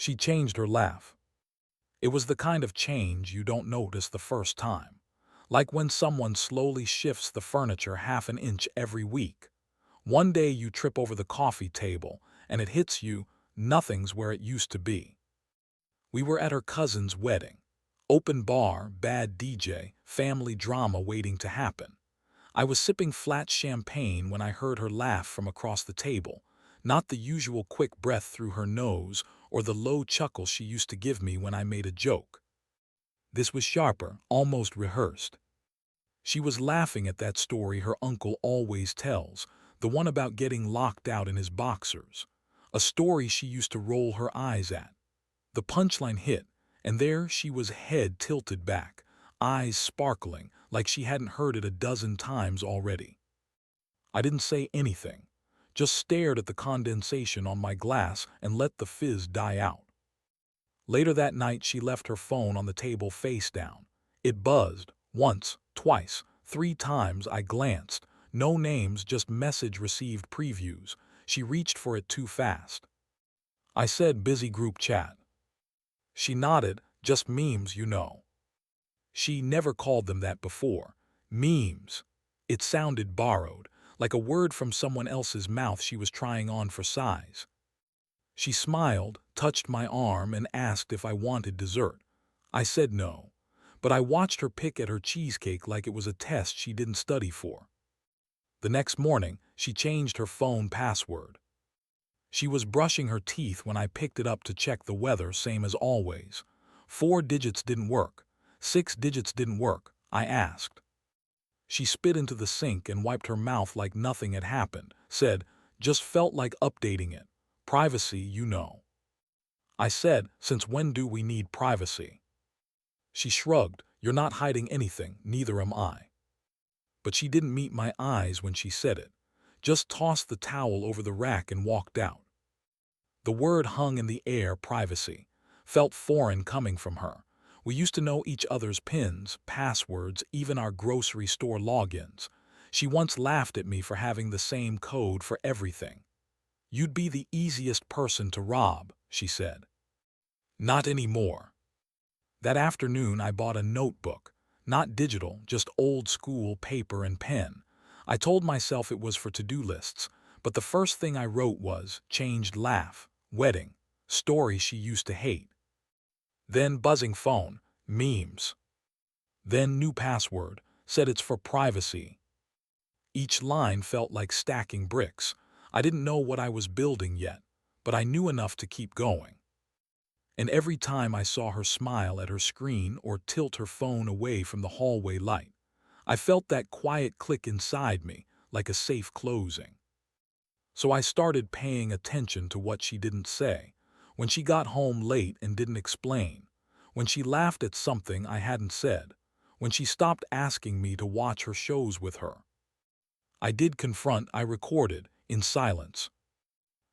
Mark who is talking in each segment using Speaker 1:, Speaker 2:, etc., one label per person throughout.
Speaker 1: She changed her laugh. It was the kind of change you don't notice the first time, like when someone slowly shifts the furniture half an inch every week. One day you trip over the coffee table, and it hits you, nothing's where it used to be. We were at her cousin's wedding. Open bar, bad DJ, family drama waiting to happen. I was sipping flat champagne when I heard her laugh from across the table, not the usual quick breath through her nose or the low chuckle she used to give me when I made a joke. This was sharper, almost rehearsed. She was laughing at that story her uncle always tells, the one about getting locked out in his boxers. A story she used to roll her eyes at. The punchline hit, and there she was, head tilted back, eyes sparkling like she hadn't heard it a dozen times already. I didn't say anything, just stared at the condensation on my glass and let the fizz die out. Later that night she left her phone on the table face down. It buzzed, once, twice, 3 times. I glanced. No names, just message received previews. She reached for it too fast. I said, busy group chat. She nodded, just memes, you know. She never called them that before. Memes. It sounded borrowed, like a word from someone else's mouth she was trying on for size. She smiled, touched my arm, and asked if I wanted dessert. I said no, but I watched her pick at her cheesecake like it was a test she didn't study for. The next morning, she changed her phone password. She was brushing her teeth when I picked it up to check the weather, same as always. 4 digits didn't work. 6 digits didn't work, I asked. She spit into the sink and wiped her mouth like nothing had happened, said, just felt like updating it. Privacy, you know. I said, since when do we need privacy? She shrugged, you're not hiding anything, neither am I. But she didn't meet my eyes when she said it, just tossed the towel over the rack and walked out. The word hung in the air, privacy, felt foreign coming from her. We used to know each other's pins, passwords, even our grocery store logins. She once laughed at me for having the same code for everything. You'd be the easiest person to rob, she said. Not anymore. That afternoon I bought a notebook, not digital, just old school paper and pen. I told myself it was for to-do lists, but the first thing I wrote was, changed laugh, wedding, story she used to hate. Then buzzing phone, memes. Then new password, said it's for privacy. Each line felt like stacking bricks. I didn't know what I was building yet, but I knew enough to keep going. And every time I saw her smile at her screen or tilt her phone away from the hallway light, I felt that quiet click inside me, like a safe closing. So I started paying attention to what she didn't say, when she got home late and didn't explain, when she laughed at something I hadn't said, when she stopped asking me to watch her shows with her. I did confront, I recorded, in silence.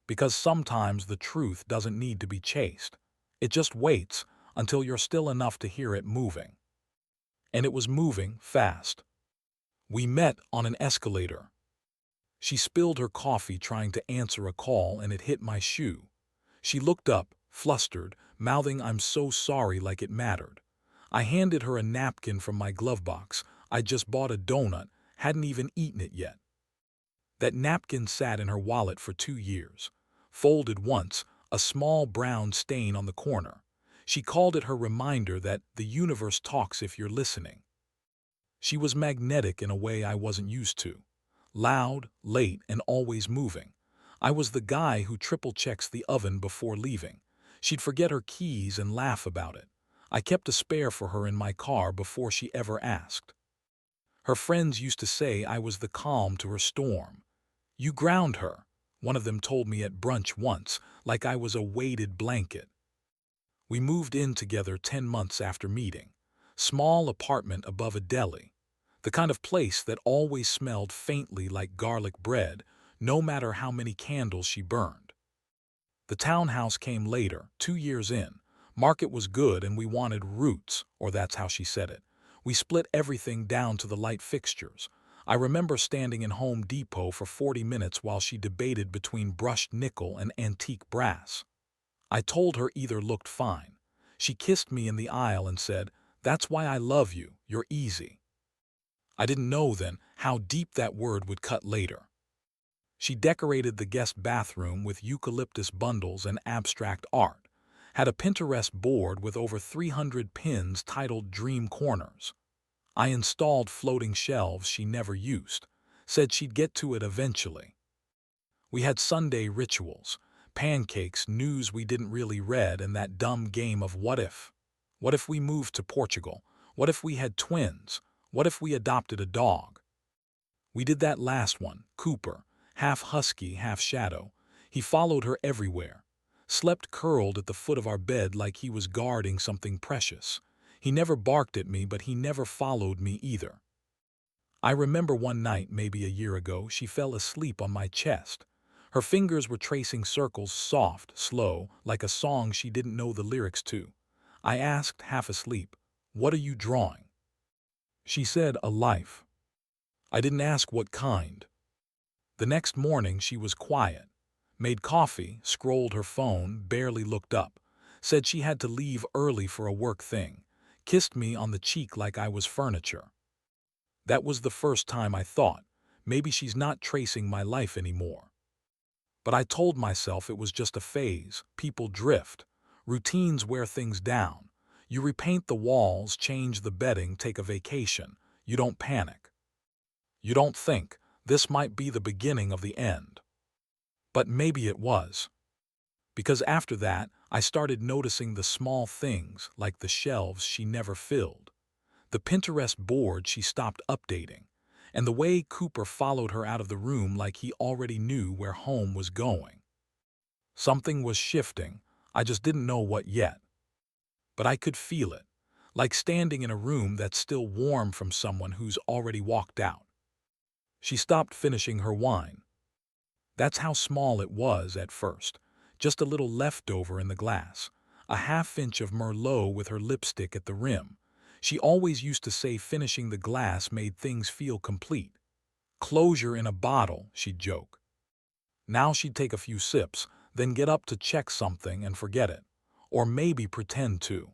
Speaker 1: Because sometimes the truth doesn't need to be chased. It just waits until you're still enough to hear it moving. And it was moving fast. We met on an escalator. She spilled her coffee trying to answer a call and it hit my shoe. She looked up, flustered, mouthing I'm so sorry like it mattered. I handed her a napkin from my glove box. I'd just bought a donut, hadn't even eaten it yet. That napkin sat in her wallet for 2 years. Folded once, a small brown stain on the corner. She called it her reminder that the universe talks if you're listening. She was magnetic in a way I wasn't used to. Loud, late, and always moving. I was the guy who triple checks the oven before leaving. She'd forget her keys and laugh about it. I kept a spare for her in my car before she ever asked. Her friends used to say I was the calm to her storm. You ground her, one of them told me at brunch once, like I was a weighted blanket. We moved in together 10 months after meeting. Small apartment above a deli. The kind of place that always smelled faintly like garlic bread, no matter how many candles she burned. The townhouse came later, 2 years in. Market was good and we wanted roots, or that's how she said it. We split everything down to the light fixtures. I remember standing in Home Depot for 40 minutes while she debated between brushed nickel and antique brass. I told her either looked fine. She kissed me in the aisle and said, "That's why I love you, you're easy." I didn't know then how deep that word would cut later. She decorated the guest bathroom with eucalyptus bundles and abstract art, had a Pinterest board with over 300 pins titled Dream Corners. I installed floating shelves she never used, said she'd get to it eventually. We had Sunday rituals, pancakes, news we didn't really read, and that dumb game of what if. What if we moved to Portugal? What if we had twins? What if we adopted a dog? We did that last one, Cooper, half husky, half shadow. He followed her everywhere, slept curled at the foot of our bed like he was guarding something precious. He never barked at me, but he never followed me either. I remember one night, maybe a year ago, she fell asleep on my chest. Her fingers were tracing circles, soft, slow, like a song she didn't know the lyrics to. I asked, half asleep, "What are you drawing?" She said, "A life." I didn't ask what kind. The next morning she was quiet, made coffee, scrolled her phone, barely looked up, said she had to leave early for a work thing, kissed me on the cheek like I was furniture. That was the first time I thought, maybe she's not tracing my life anymore. But I told myself it was just a phase. People drift. Routines wear things down. You repaint the walls, change the bedding, take a vacation. You don't panic. You don't think, this might be the beginning of the end. But maybe it was. Because after that, I started noticing the small things, like the shelves she never filled, the Pinterest board she stopped updating, and the way Cooper followed her out of the room like he already knew where home was going. Something was shifting, I just didn't know what yet. But I could feel it, like standing in a room that's still warm from someone who's already walked out. She stopped finishing her wine. That's how small it was at first, just a little leftover in the glass, a half-inch of Merlot with her lipstick at the rim. She always used to say finishing the glass made things feel complete. Closure in a bottle, she'd joke. Now she'd take a few sips, then get up to check something and forget it, or maybe pretend to.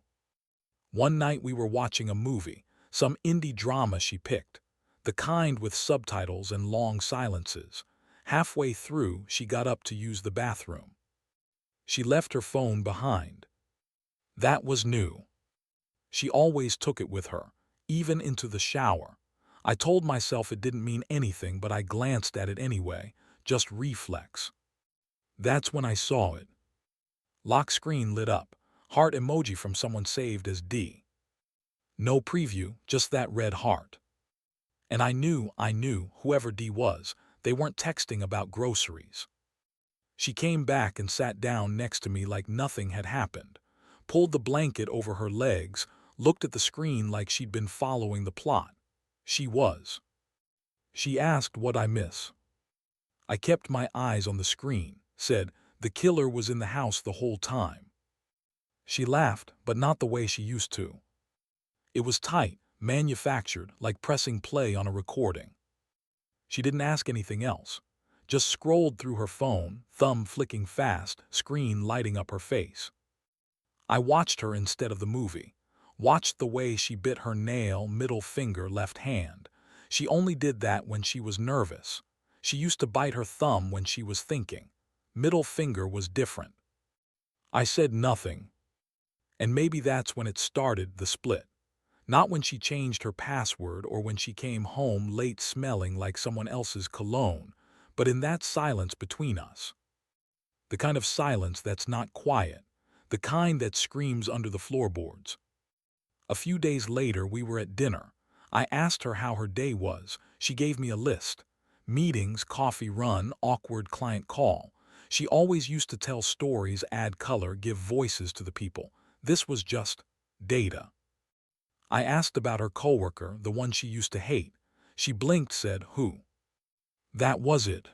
Speaker 1: One night we were watching a movie, some indie drama she picked, the kind with subtitles and long silences. Halfway through, she got up to use the bathroom. She left her phone behind. That was new. She always took it with her, even into the shower. I told myself it didn't mean anything, but I glanced at it anyway, just reflex. That's when I saw it. Lock screen lit up, heart emoji from someone saved as D. No preview, just that red heart. And I knew, whoever D was, they weren't texting about groceries. She came back and sat down next to me like nothing had happened, pulled the blanket over her legs, looked at the screen like she'd been following the plot. She was. She asked what I miss. I kept my eyes on the screen, said, "The killer was in the house the whole time." She laughed, but not the way she used to. It was tight, manufactured, like pressing play on a recording. She didn't ask anything else, just scrolled through her phone, thumb flicking fast, screen lighting up her face. I watched her instead of the movie, watched the way she bit her nail, middle finger, left hand. She only did that when she was nervous. She used to bite her thumb when she was thinking. Middle finger was different. I said nothing. And maybe that's when it started, the split. Not when she changed her password or when she came home late smelling like someone else's cologne, but in that silence between us. The kind of silence that's not quiet, the kind that screams under the floorboards. A few days later, we were at dinner. I asked her how her day was. She gave me a list. Meetings, coffee run, awkward client call. She always used to tell stories, add color, give voices to the people. This was just data. I asked about her coworker, the one she used to hate. She blinked, said, "Who?" That was it.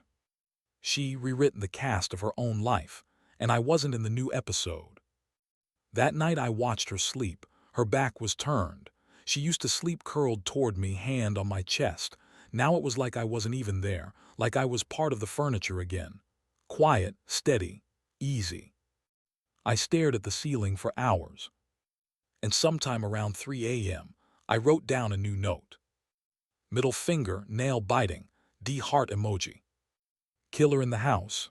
Speaker 1: She rewritten the cast of her own life, and I wasn't in the new episode. That night I watched her sleep. Her back was turned. She used to sleep curled toward me, hand on my chest. Now it was like I wasn't even there, like I was part of the furniture again. Quiet, steady, easy. I stared at the ceiling for hours, and sometime around 3 a.m., I wrote down a new note. Middle finger, nail biting, D heart emoji. Killer in the house.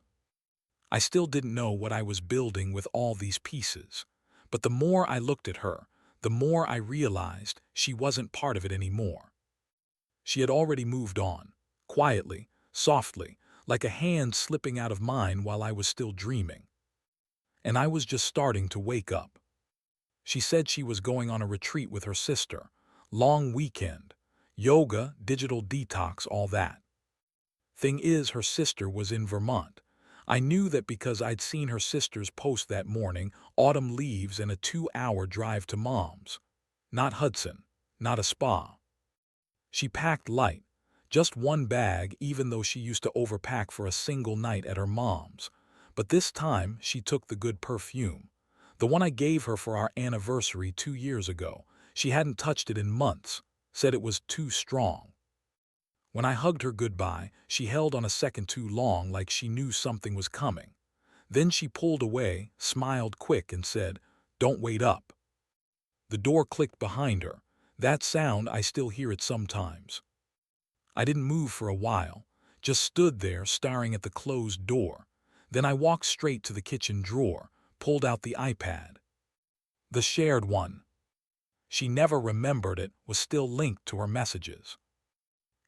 Speaker 1: I still didn't know what I was building with all these pieces, but the more I looked at her, the more I realized she wasn't part of it anymore. She had already moved on, quietly, softly, like a hand slipping out of mine while I was still dreaming. And I was just starting to wake up. She said she was going on a retreat with her sister, long weekend, yoga, digital detox, all that. Thing is, her sister was in Vermont. I knew that because I'd seen her sister's post that morning, autumn leaves and a 2-hour drive to Mom's. Not Hudson, not a spa. She packed light, just one bag, even though she used to overpack for a single night at her mom's. But this time she took the good perfume, the one I gave her for our anniversary 2 years ago. She hadn't touched it in months, said it was too strong. When I hugged her goodbye, she held on a second too long, like she knew something was coming. Then she pulled away, smiled quick, and said, "Don't wait up." The door clicked behind her. That sound, I still hear it sometimes. I didn't move for a while, just stood there staring at the closed door. Then I walked straight to the kitchen drawer, pulled out the iPad. The shared one. She never remembered it, was still linked to her messages.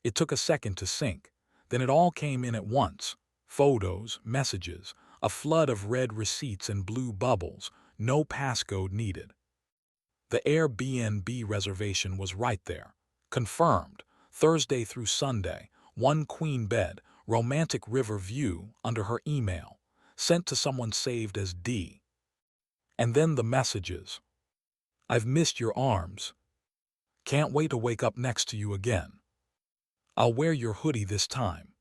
Speaker 1: It took a second to sync. Then it all came in at once. Photos, messages, a flood of red receipts and blue bubbles, no passcode needed. The Airbnb reservation was right there. Confirmed. Thursday through Sunday, one queen bed, romantic river view, under her email. Sent to someone saved as D. And then the messages. "I've missed your arms. Can't wait to wake up next to you again. I'll wear your hoodie this time."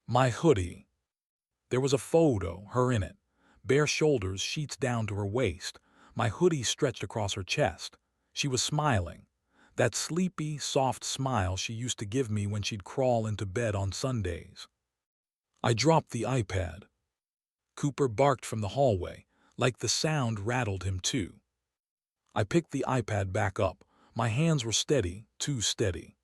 Speaker 1: My hoodie. There was a photo, her in it. Bare shoulders, sheets down to her waist. My hoodie stretched across her chest. She was smiling. That sleepy, soft smile she used to give me when she'd crawl into bed on Sundays. I dropped the iPad. Cooper barked from the hallway, like the sound rattled him too. I picked the iPad back up. My hands were steady, too steady.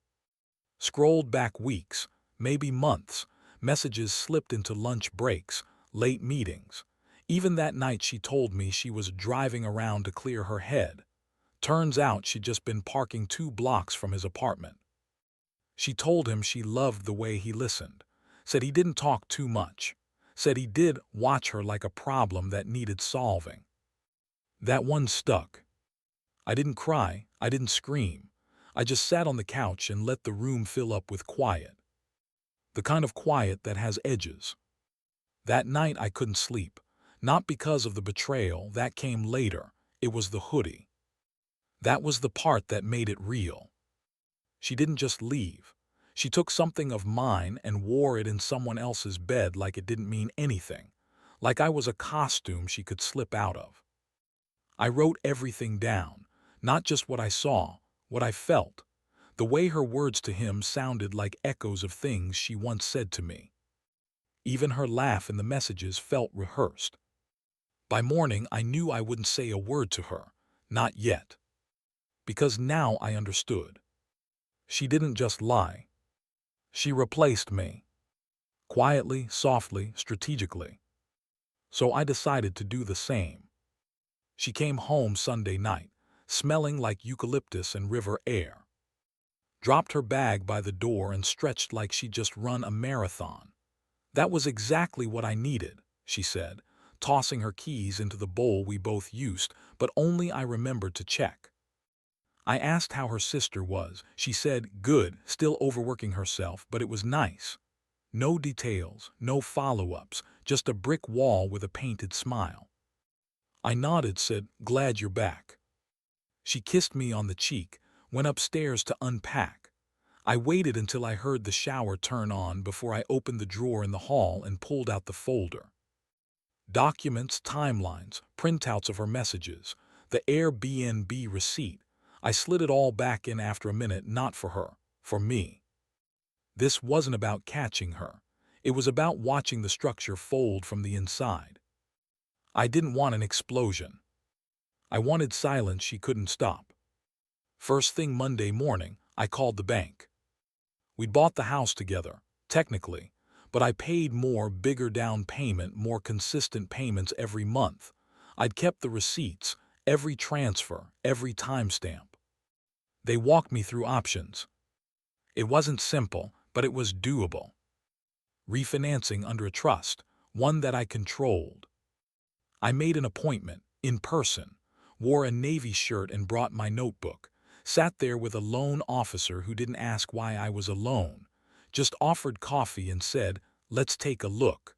Speaker 1: Scrolled back weeks, maybe months. Messages slipped into lunch breaks, late meetings. Even that night she told me she was driving around to clear her head. Turns out she'd just been parking 2 blocks from his apartment. She told him she loved the way he listened, said he didn't talk too much, said he did watch her like a problem that needed solving. That one stuck. I didn't cry, I didn't scream. I just sat on the couch and let the room fill up with quiet. The kind of quiet that has edges. That night I couldn't sleep, not because of the betrayal, that came later. It was the hoodie. That was the part that made it real. She didn't just leave. She took something of mine and wore it in someone else's bed like it didn't mean anything, like I was a costume she could slip out of. I wrote everything down, not just what I saw, what I felt. The way her words to him sounded like echoes of things she once said to me. Even her laugh in the messages felt rehearsed. By morning, I knew I wouldn't say a word to her, not yet. Because now I understood. She didn't just lie. She replaced me. Quietly, softly, strategically. So I decided to do the same. She came home Sunday night, smelling like eucalyptus and river air. Dropped her bag by the door and stretched like she'd just run a marathon. "That was exactly what I needed," she said, tossing her keys into the bowl we both used, but only I remembered to check. I asked how her sister was. She said, "Good, still overworking herself, but it was nice." No details, no follow-ups, just a brick wall with a painted smile. I nodded, said, "Glad you're back." She kissed me on the cheek, went upstairs to unpack. I waited until I heard the shower turn on before I opened the drawer in the hall and pulled out the folder. Documents, timelines, printouts of her messages, the Airbnb receipt. I slid it all back in after a minute, not for her, for me. This wasn't about catching her. It was about watching the structure fold from the inside. I didn't want an explosion. I wanted silence she couldn't stop. First thing Monday morning, I called the bank. We'd bought the house together, technically, but I paid more, bigger down payment, more consistent payments every month. I'd kept the receipts, every transfer, every timestamp. They walked me through options. It wasn't simple, but it was doable. Refinancing under a trust, one that I controlled. I made an appointment, in person, wore a Navy shirt and brought my notebook, sat there with a loan officer who didn't ask why I was alone, just offered coffee and said, "Let's take a look."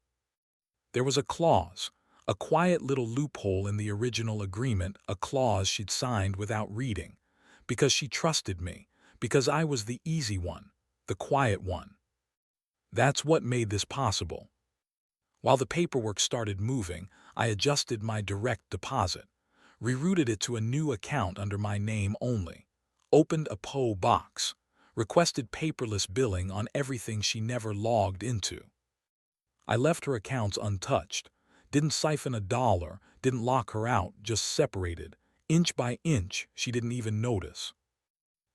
Speaker 1: There was a clause, a quiet little loophole in the original agreement, a clause she'd signed without reading, because she trusted me, because I was the easy one, the quiet one. That's what made this possible. While the paperwork started moving, I adjusted my direct deposit, rerouted it to a new account under my name only, opened a PO box, requested paperless billing on everything she never logged into. I left her accounts untouched, didn't siphon a dollar, didn't lock her out, just separated, inch by inch. She didn't even notice.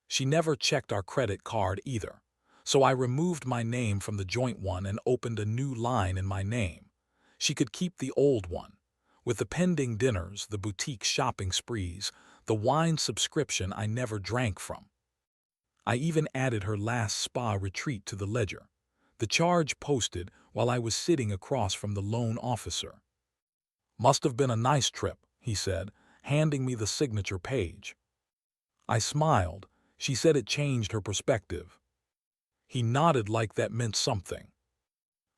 Speaker 1: She never checked our credit card either, so I removed my name from the joint one and opened a new line in my name. She could keep the old one. With the pending dinners, the boutique shopping sprees, the wine subscription I never drank from. I even added her last spa retreat to the ledger, the charge posted while I was sitting across from the loan officer. "Must have been a nice trip," he said, handing me the signature page. I smiled. She said it changed her perspective. He nodded like that meant something.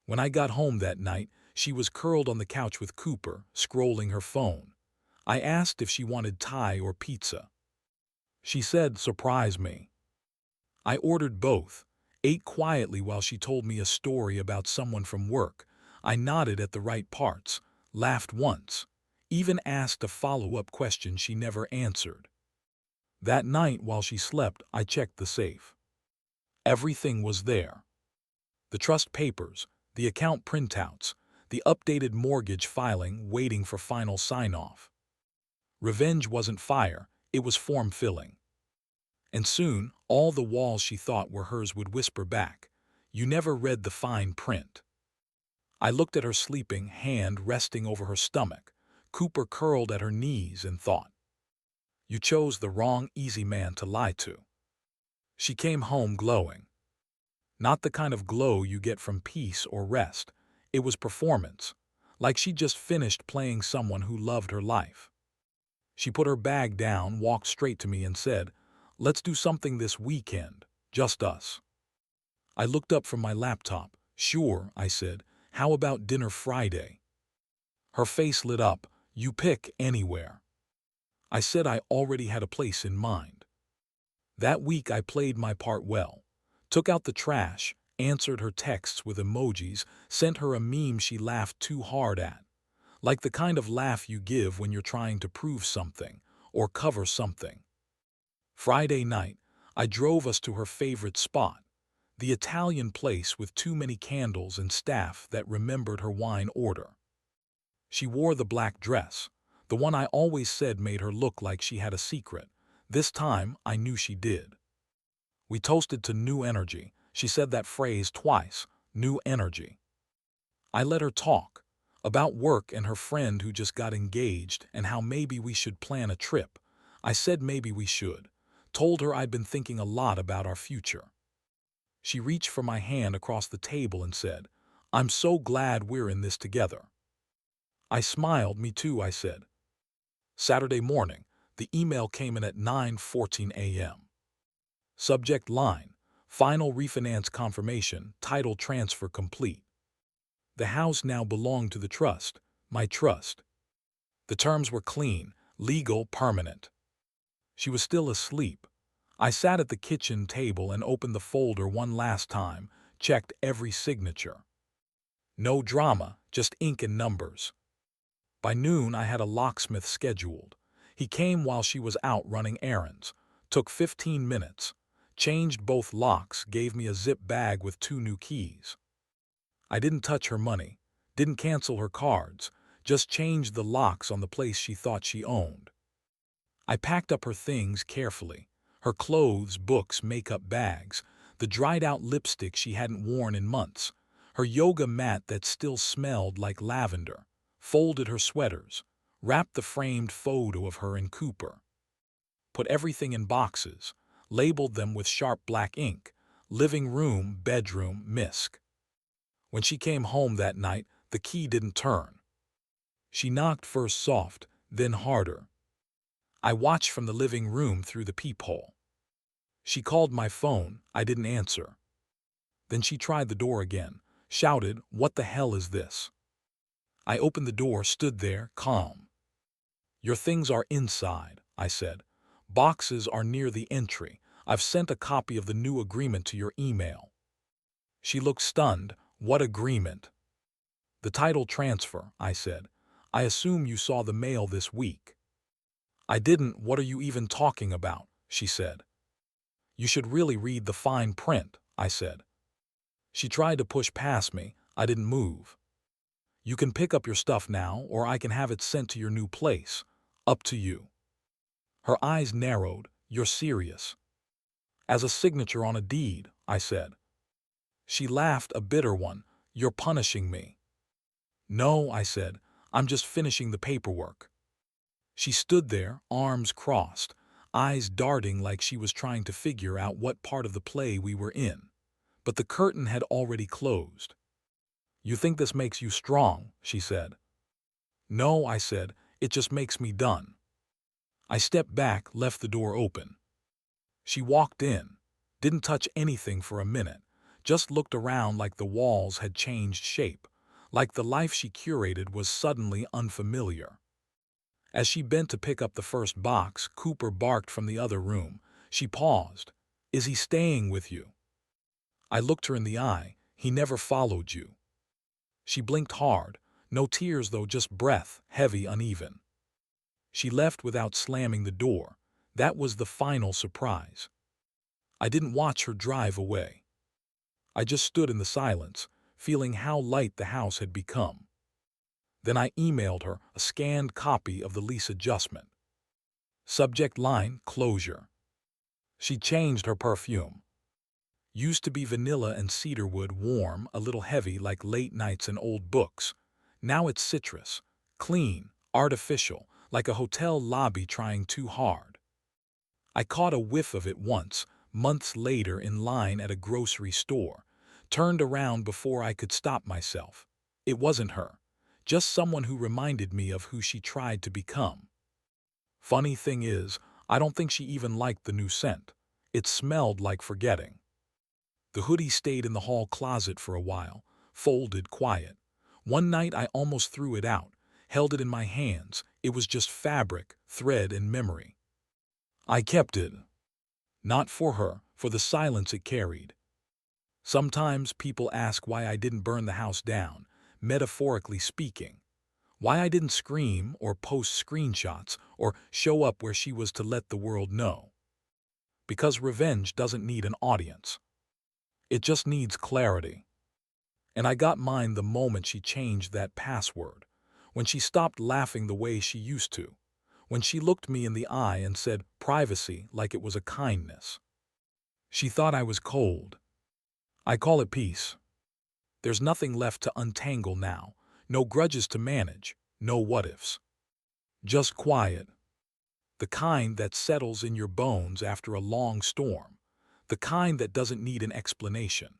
Speaker 1: When I got home that night, she was curled on the couch with Cooper, scrolling her phone. I asked if she wanted Thai or pizza. She said, "Surprise me." I ordered both, ate quietly while she told me a story about someone from work. I nodded at the right parts, laughed once, even asked a follow-up question she never answered. That night while she slept, I checked the safe. Everything was there. The trust papers, the account printouts, the updated mortgage filing waiting for final sign-off. Revenge wasn't fire, it was form-filling. And soon, all the walls she thought were hers would whisper back, "You never read the fine print." I looked at her sleeping, hand resting over her stomach, Cooper curled at her knees, and thought, "You chose the wrong easy man to lie to." She came home glowing. Not the kind of glow you get from peace or rest. It was performance, like she'd just finished playing someone who loved her life. She put her bag down, walked straight to me and said, "Let's do something this weekend, just us." I looked up from my laptop. "Sure," I said. "How about dinner Friday?" Her face lit up. "You pick anywhere." I said I already had a place in mind. That week I played my part well. Took out the trash, answered her texts with emojis, sent her a meme she laughed too hard at. Like the kind of laugh you give when you're trying to prove something or cover something. Friday night, I drove us to her favorite spot, the Italian place with too many candles and staff that remembered her wine order. She wore the black dress, the one I always said made her look like she had a secret. This time, I knew she did. We toasted to new energy. She said that phrase twice, new energy. I let her talk, about work and her friend who just got engaged and how maybe we should plan a trip. I said maybe we should. Told her I'd been thinking a lot about our future. She reached for my hand across the table and said, "I'm so glad we're in this together." I smiled. "Me too," I said. Saturday morning, the email came in at 9:14 a.m. Subject line, "Final refinance confirmation, title transfer complete." The house now belonged to the trust, my trust. The terms were clean, legal, permanent. She was still asleep. I sat at the kitchen table and opened the folder one last time, checked every signature. No drama, just ink and numbers. By noon I had a locksmith scheduled. He came while she was out running errands. Took 15 minutes. Changed both locks, gave me a zip bag with 2 new keys. I didn't touch her money, didn't cancel her cards, Just changed the locks on the place she thought she owned. I packed up her things carefully. Her clothes, books, makeup bags, the dried-out lipstick she hadn't worn in months, her yoga mat that still smelled like lavender, folded her sweaters, wrapped the framed photo of her and Cooper, put everything in boxes, labeled them with sharp black ink, living room, bedroom, misc. When she came home that night, the key didn't turn. She knocked first soft, then harder. I watched from the living room through the peephole. She called my phone, I didn't answer. Then she tried the door again, shouted, "What the hell is this?" I opened the door, stood there, calm. "Your things are inside," I said. "Boxes are near the entry. I've sent a copy of the new agreement to your email." She looked stunned. "What agreement?" "The title transfer," I said. "I assume you saw the mail this week." "I didn't. What are you even talking about?" she said. "You should really read the fine print," I said. She tried to push past me. I didn't move. "You can pick up your stuff now, or I can have it sent to your new place. Up to you." Her eyes narrowed. "You're serious?" "As a signature on a deed," I said. She laughed, a bitter one. "You're punishing me." "No," I said. "I'm just finishing the paperwork." She stood there, arms crossed, eyes darting like she was trying to figure out what part of the play we were in. But the curtain had already closed. "You think this makes you strong," she said. "No," I said. "It just makes me done." I stepped back, left the door open. She walked in, didn't touch anything for a minute, just looked around like the walls had changed shape, like the life she curated was suddenly unfamiliar. As she bent to pick up the first box, Cooper barked from the other room. She paused. "Is he staying with you?" I looked her in the eye. "He never followed you." She blinked hard. No tears though, just breath, heavy, uneven. She left without slamming the door. That was the final surprise. I didn't watch her drive away. I just stood in the silence, feeling how light the house had become. Then I emailed her a scanned copy of the lease adjustment. Subject line, closure. She changed her perfume. Used to be vanilla and cedarwood, warm, a little heavy like late nights and old books. Now it's citrus, clean, artificial, like a hotel lobby trying too hard. I caught a whiff of it once, months later in line at a grocery store, turned around before I could stop myself. It wasn't her, just someone who reminded me of who she tried to become. Funny thing is, I don't think she even liked the new scent. It smelled like forgetting. The hoodie stayed in the hall closet for a while, folded, quiet. One night I almost threw it out, held it in my hands. It was just fabric, thread, and memory. I kept it. Not for her, for the silence it carried. Sometimes people ask why I didn't burn the house down, metaphorically speaking. Why I didn't scream or post screenshots or show up where she was to let the world know. Because revenge doesn't need an audience. It just needs clarity. And I got mine the moment she changed that password, when she stopped laughing the way she used to, when she looked me in the eye and said privacy like it was a kindness. She thought I was cold. I call it peace. There's nothing left to untangle now, no grudges to manage, no what-ifs. Just quiet. The kind that settles in your bones after a long storm, the kind that doesn't need an explanation.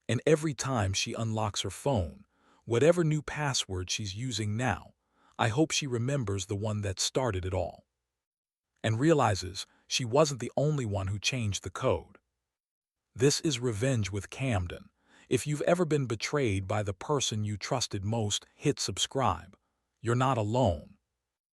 Speaker 1: And every time she unlocks her phone, whatever new password she's using now, I hope she remembers the one that started it all. And realizes she wasn't the only one who changed the code. This is Revenge with Camden. If you've ever been betrayed by the person you trusted most, hit subscribe. You're not alone.